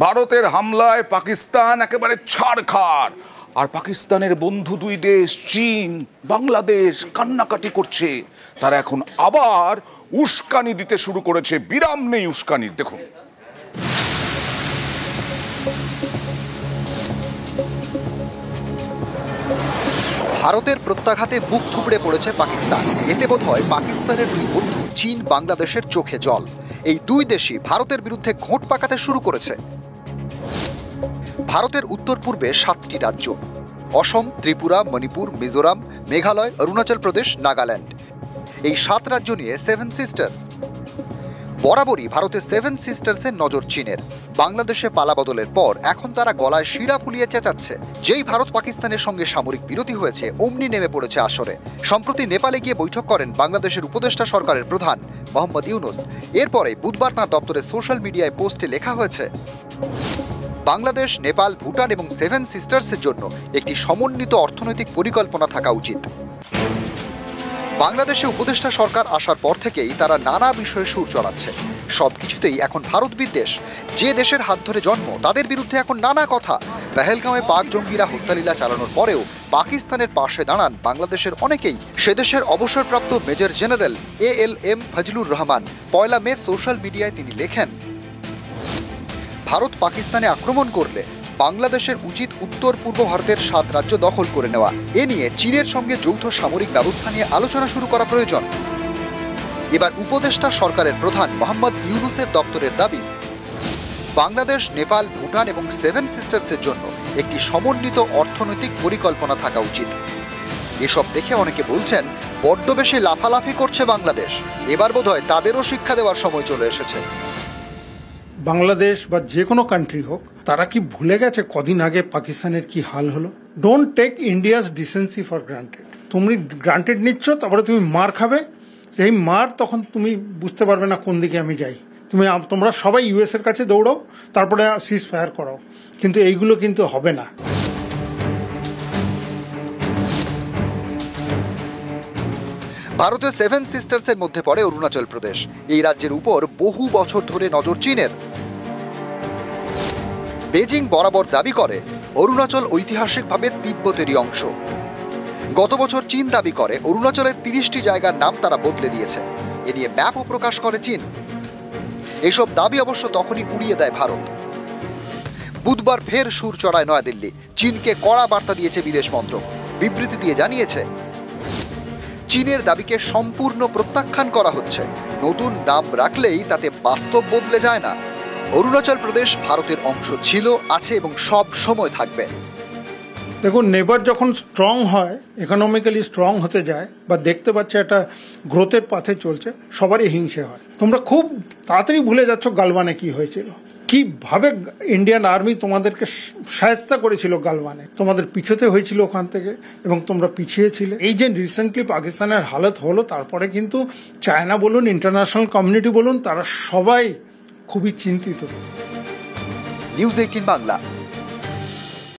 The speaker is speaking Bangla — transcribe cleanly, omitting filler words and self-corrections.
ভারতের হামলায় পাকিস্তান একেবারে ছাড়খাড়, আর পাকিস্তানের বন্ধু দুই দেশ চীন বাংলাদেশ কান্নাকাটি করছে। তারা এখন আবার উস্কানি দিতে শুরু করেছে, বিরাম নেই উস্কানির। দেখুন, ভারতের প্রত্যাঘাতে বুক থুবড়ে পড়েছে পাকিস্তান। এতে বোধ হয় পাকিস্তানের দুই বন্ধু চীন বাংলাদেশের চোখে জল। এই দুই দেশই ভারতের বিরুদ্ধে ঘোঁট পাকাতে শুরু করেছে। ভারতের উত্তর পূর্বে 7টি রাজ্য: অসম, ত্রিপুরা, মণিপুর, মিজোরাম, মেঘালয়, অরুণাচল প্রদেশ, নাগাল্যান্ড। এই 7 রাজ্য নিয়ে 7 সিস্টার্স। বরাবরই ভারতের 7 সিস্টার্সের নজর চীনের। বাংলাদেশে পালাবদলের পর এখন তারা গলায় শিরা ফুলিয়ে চেঁচাচ্ছে। যেই ভারত পাকিস্তানের সঙ্গে সামরিক বিরতি হয়েছে, অমনি নেমে পড়েছে আসরে। সম্প্রতি নেপালে গিয়ে বৈঠক করেন বাংলাদেশের উপদেষ্টা সরকারের প্রধান মোহাম্মদ ইউনুস। এরপরে বুধবার তাঁর দপ্তরের সোশ্যাল মিডিয়ায় পোস্টে লেখা হয়েছে, বাংলাদেশ, নেপাল, ভুটান এবং 7 সিস্টার্সের জন্য একটি সমন্বিত অর্থনৈতিক পরিকল্পনা থাকা উচিত। বাংলাদেশে উপদেষ্টা সরকার আসার পর থেকেই তারা নানা বিষয়ে সুর চড়াচ্ছে। সবকিছুতেই এখন ভারত বিদ্বেষ। যে দেশের হাত ধরে জন্ম, তাদের বিরুদ্ধে এখন নানা কথা। পেহেলগাঁওয়ে পাক জঙ্গিরা হত্যালীলা চালানোর পরেও পাকিস্তানের পাশে দাঁড়ান বাংলাদেশের অনেকেই। সে দেশের অবসরপ্রাপ্ত major general ALM Fazlur Rahman 1 মে সোশ্যাল মিডিয়ায় তিনি লেখেন, ভারত পাকিস্তানে আক্রমণ করলে বাংলাদেশের উচিত উত্তর পূর্ব ভারতের 7 রাজ্য দখল করে নেওয়া। এ নিয়ে চীনের সঙ্গে যৌথ সামরিক ব্যবস্থা নিয়ে আলোচনা শুরু করা প্রয়োজন। এবার উপদেষ্টা সরকারের প্রধান মোহাম্মদ ইউনুসের দপ্তরের দাবি, বাংলাদেশ, নেপাল, ভুটান এবং 7 সিস্টার্সের জন্য একটি সমন্বিত অর্থনৈতিক পরিকল্পনা থাকা উচিত। এসব দেখে অনেকে বলছেন, বড্ড বেশি লাফালাফি করছে বাংলাদেশ। এবার বোধহয় তাদেরও শিক্ষা দেওয়ার সময় চলে এসেছে। বাংলাদেশ বা যে কোনো কান্ট্রি হোক, তারা কি ভুলে গেছে কদিন আগে পাকিস্তানের কি হাল হলো? Don't take India's decency for granted. তুমি গ্রান্টেড নিচ্ছ, তারপরে তুমি মার খাবে। এই মার তখন তুমি বুঝতে পারবে না কোন দিকে আমি যাই। তোমরা সবাই US এর কাছে দৌড়াও, তারপরে সিজ ফায়ার করাও, কিন্তু এইগুলো কিন্তু হবে না। ভারতের 7 সিস্টার্সের মধ্যে পড়ে অরুণাচল প্রদেশ। এই রাজ্যের উপর বহু বছর ধরে নজর চীনের। বেজিং বরাবর দাবি করে অরুণাচল ঐতিহাসিকভাবে তিব্বতেরই অংশ। গত বছর চীন দাবি করে অরুণাচলের 30টি জায়গার নাম তারা বদলে দিয়েছে। এ নিয়ে ম্যাপও প্রকাশ করে চীন। এসব দাবি অবশ্য তখনই উড়িয়ে দেয় ভারত। বুধবার ফের সুর চড়ায় নয়াদিল্লি। চীনকে কড়া বার্তা দিয়েছে বিদেশ মন্ত্রক। বিবৃতি দিয়ে জানিয়েছে, চীনের দাবিকে সম্পূর্ণ প্রত্যাখ্যান করা হচ্ছে। নতুন নাম রাখলেই তাতে বাস্তব বদলে যায় না। অরুণাচল প্রদেশ ভারতের অংশ ছিল, আছে এবং সব সময় থাকবে। দেখুন, নেবার যখন স্ট্রং হয়, ইকোনমিক্যালি স্ট্রং হতে যায় বা দেখতে পাচ্ছে একটা গ্রোথের পথে চলছে, সবারই হিংসে হয়। তোমরা খুব তাড়াতাড়ি ভুলে যাচ্ছ গালওয়ানে কি হয়েছিল, কিভাবে ইন্ডিয়ান আর্মি তোমাদেরকে সাহায্য করেছিল। গালওয়ানে তোমাদের পিছতে হয়েছিল ওখান থেকে, এবং তোমরা পিছিয়ে ছিলে। এই যে রিসেন্টলি পাকিস্তানের হালত হলো, তারপরে কিন্তু চায়না বলুন, ইন্টারন্যাশনাল কমিউনিটি বলুন, তারা সবাই খুবই চিন্তিত। নিউজ 18 বাংলা।